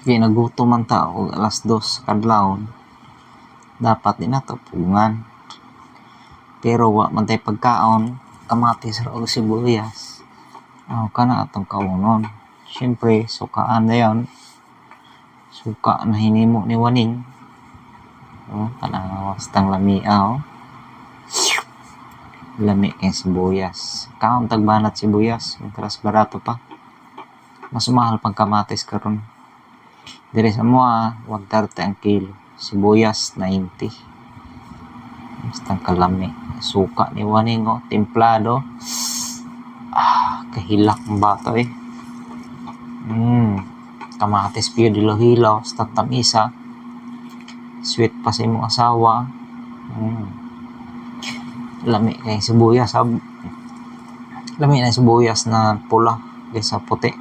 Kaya nagutom man tao alas 2 kadlawon. Dapat din natapungan. Pero wa man tay pagkaon, kamatis ra og sibuyas. Kana atong kaunon. Siyempre, sukaan na yan. Suka na hinimo ni Waning. Kanang wastang lamiaw. Lami kay sibuyas. Kaon tagbanat sibuyas. Mas barato pa. Mas mahal pang kamatis karon. Dire sa mua, 130 ang kilo. Sibuyas, 90. Bastang kalami. Suka ni Waning, templado. Kahilak ng bato eh. Kamatis piyo dilo-hilaw sa tamisa. Sweet pa sa imong asawa. Lami kay sibuyas. Lami na sibuyas na pula kaysa puti.